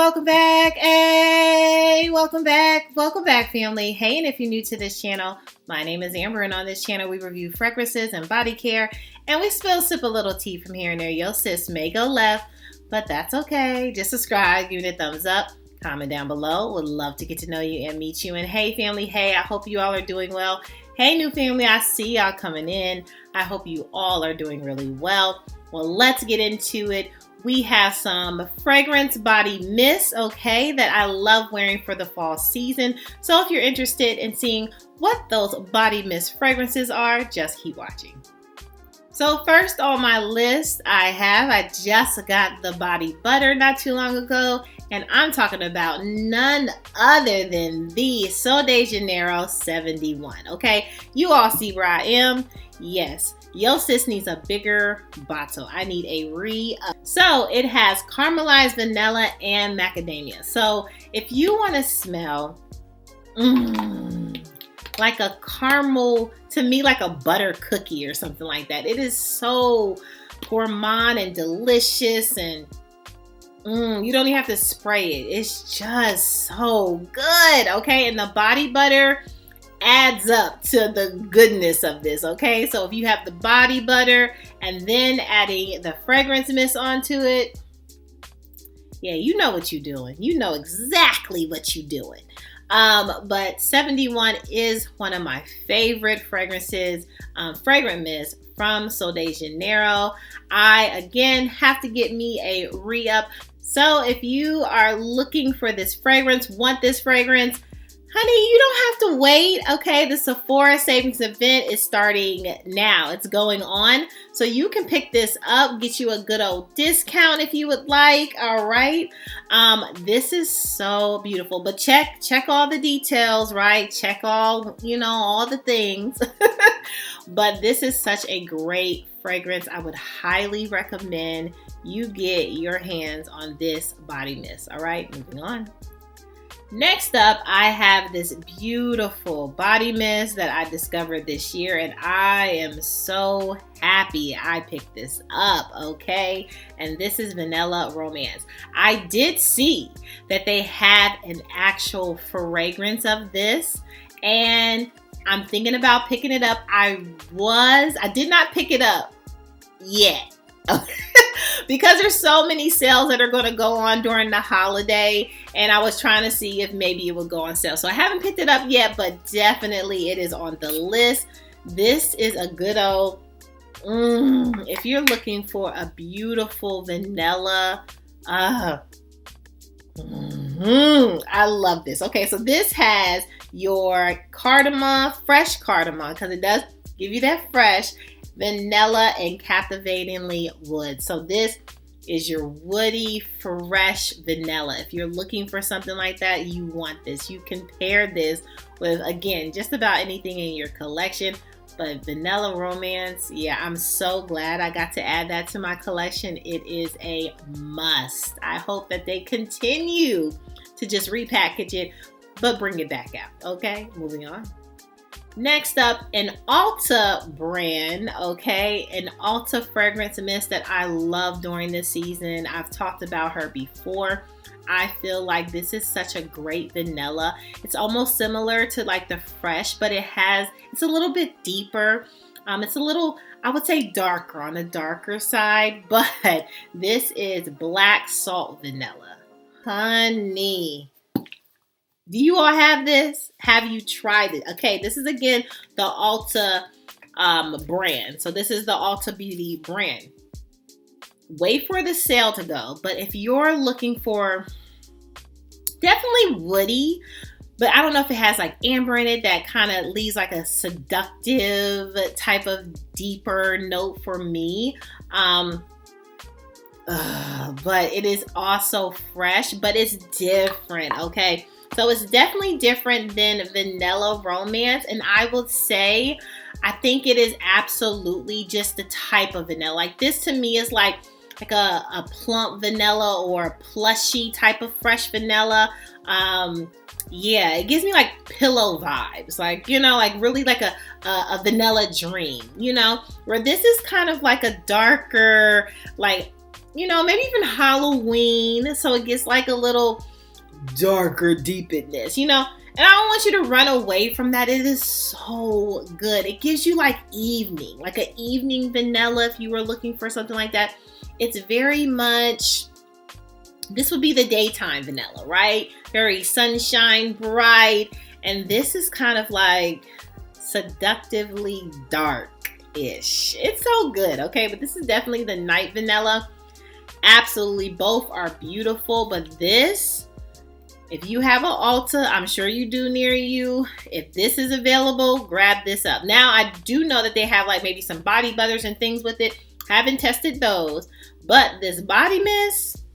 welcome back. Hey, welcome back, family. Hey, and if you're new to this channel, my name is Amber, and on this channel, we review fragrances and body care, and we sip a little tea from here and there. Yo, sis may go left, but that's okay. Just subscribe, give it a thumbs up, comment down below. Would love to get to know you and meet you. And hey, family, hey, I hope you all are doing well. Hey, new family, I see y'all coming in. I hope you all are doing really well. Well, let's get into it. We have some fragrance body mists, okay, that I love wearing for the fall season. So if you're interested in seeing what those body mist fragrances are, just keep watching. So first on my list, I just got the body butter not too long ago, and I'm talking about none other than the Sol de Janeiro 71, okay? You all see where I am? Yes. Yo, sis needs a bigger bottle. I need a re-up. So it has caramelized vanilla and macadamia. So if you want to smell like a caramel, to me like a butter cookie or something like that. It is so gourmand and delicious, and you don't even have to spray it. It's just so good, okay? And the body butter adds up to the goodness of this, okay? So if you have the body butter and then adding the fragrance mist onto it, yeah, you know what you're doing. You know exactly what you're doing. But 71 is one of my favorite fragrances, fragrant mist from Sol de Janeiro. I, again, have to get me a re-up. So if you are looking for this fragrance, want this fragrance, honey, you don't have to wait, okay? The Sephora Savings Event is starting now. It's going on. So you can pick this up, get you a good old discount if you would like, all right? This is so beautiful. But check all the details, right? Check all, all the things. But this is such a great fragrance. I would highly recommend you get your hands on this body mist, all right? Moving on. Next up, I have this beautiful body mist that I discovered this year, and I am so happy I picked this up, okay? And this is Vanilla Romance. I did see that they had an actual fragrance of this, and I'm thinking about picking it up. I did not pick it up yet. Because there's so many sales that are going to go on during the holiday, and I was trying to see if maybe it would go on sale. So I haven't picked it up yet, but definitely it is on the list. This is a good old, if you're looking for a beautiful vanilla, I love this. Okay, so this has your cardamom, fresh cardamom, because it does give you that fresh vanilla and captivatingly wood. So this is your woody, fresh vanilla. If you're looking for something like that, you want this. You can pair this with, again, just about anything in your collection. But Vanilla Romance, yeah, I'm so glad I got to add that to my collection. It is a must. I hope that they continue to just repackage it, but bring it back out. Okay, moving on. Next up, an Ulta brand, okay? An Ulta fragrance mist that I love during this season. I've talked about her before. I feel like this is such a great vanilla. It's almost similar to like the Fresh, but it's a little bit deeper. It's a little, I would say, darker, on the darker side, but this is Black Salt Vanilla. Honey, do you all have this? Have you tried it? Okay, this is again the Ulta brand. So this is the Ulta Beauty brand. Wait for the sale to go. But if you're looking for definitely woody, but I don't know if it has like amber in it that kind of leaves like a seductive type of deeper note for me. But it is also fresh, but it's different, okay? So it's definitely different than Vanilla Romance, and I would say I think it is absolutely just the type of vanilla. Like this to me is like a plump vanilla or a plushy type of fresh vanilla. Yeah, it gives me like pillow vibes, like, like really like a vanilla dream, where this is kind of like a darker, like maybe even Halloween. So it gets like a little darker deepness, And I don't want you to run away from that. It is so good. It gives you like an evening vanilla if you were looking for something like that. It's very much, this would be the daytime vanilla, right? Very sunshine bright. And this is kind of like seductively dark-ish. It's so good, okay? But this is definitely the night vanilla. Absolutely, both are beautiful. But this, if you have an Ulta, I'm sure you do near you. If this is available, grab this up. Now, I do know that they have like maybe some body butters and things with it. Haven't tested those. But this body mist,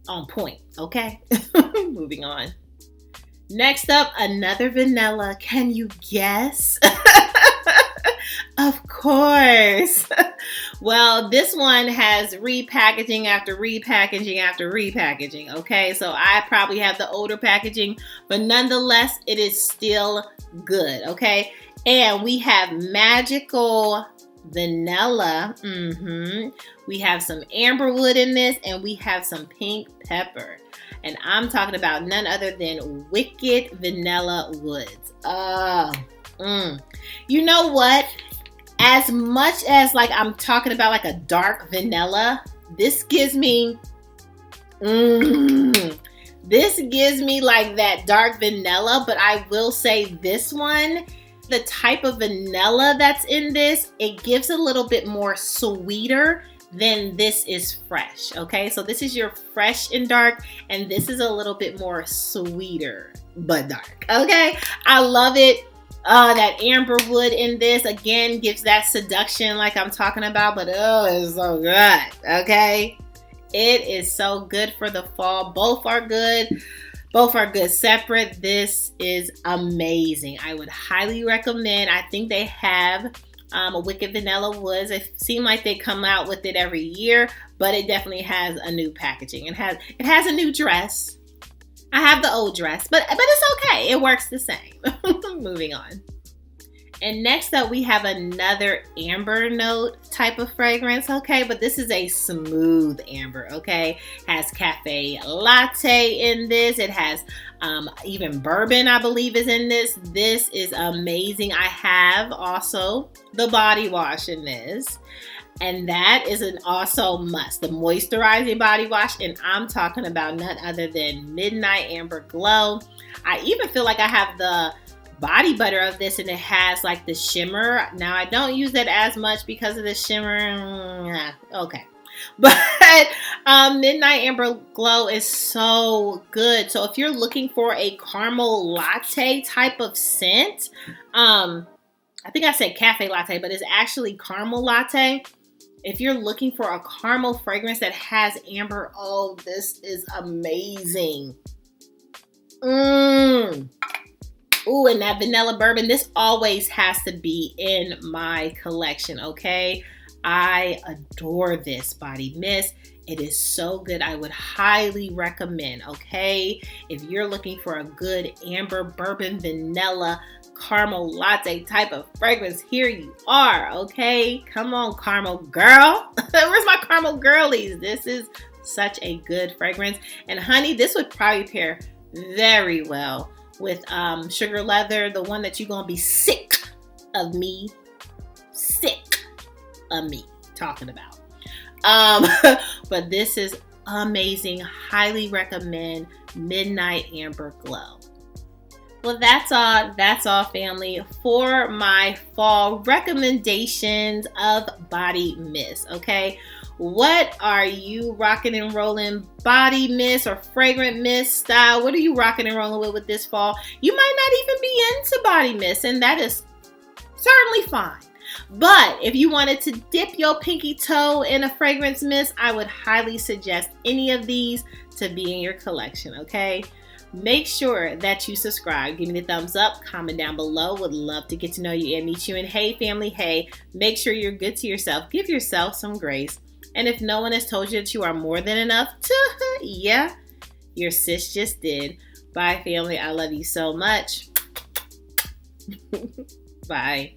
on point, okay? Moving on. Next up, another vanilla. Can you guess? Of course. Well, this one has repackaging after repackaging after repackaging, okay? So I probably have the older packaging, but nonetheless, it is still good, okay? And we have magical vanilla. We have some amberwood in this, and we have some pink pepper. And I'm talking about none other than Wicked Vanilla Woods. You know what? As much as like I'm talking about like a dark vanilla, this gives me like that dark vanilla. But I will say this one, the type of vanilla that's in this, it gives a little bit more sweeter than this is fresh. Okay, so this is your fresh and dark, and this is a little bit more sweeter but dark. Okay, I love it. That amber wood in this again gives that seduction like I'm talking about, but it's so good. Okay, it is so good for the fall. Both are good separate. This is amazing. I would highly recommend. I think they have a Wicked Vanilla Woods. It seems like they come out with it every year, but it definitely has a new packaging. It has a new dress. I have the old dress, but it's okay. It works the same. Moving on. And next up, we have another amber note type of fragrance, okay? But this is a smooth amber, okay? Has cafe latte in this. It has even bourbon, I believe, is in this. This is amazing. I have also the body wash in this. And that is an also must, the moisturizing body wash. And I'm talking about none other than Midnight Amber Glow. I even feel like I have the body butter of this, and it has like the shimmer. Now I don't use that as much because of the shimmer. Okay. But Midnight Amber Glow is so good. So if you're looking for a caramel latte type of scent, I think I said cafe latte, but it's actually caramel latte. If you're looking for a caramel fragrance that has amber, oh, this is amazing. Ooh, and that vanilla bourbon, this always has to be in my collection, okay? I adore this body mist. It is so good. I would highly recommend, okay? If you're looking for a good amber bourbon vanilla caramel latte type of fragrance, here you are, okay? Come on, caramel girl. Where's my caramel girlies? This is such a good fragrance. And honey, this would probably pair very well with Sugar Leather, the one that you're gonna be sick of me talking about. But this is amazing. Highly recommend Midnight Amber Glow. Well, that's all, family, for my fall recommendations of body mist, okay? What are you rocking and rolling body mist or fragrant mist style? What are you rocking and rolling with this fall? You might not even be into body mist, and that is certainly fine. But if you wanted to dip your pinky toe in a fragrance mist, I would highly suggest any of these to be in your collection, okay? Make sure that you subscribe. Give me the thumbs up. Comment down below. Would love to get to know you and meet you. And hey, family, hey, make sure you're good to yourself. Give yourself some grace. And if no one has told you that you are more than enough, yeah, your sis just did. Bye, family. I love you so much. Bye.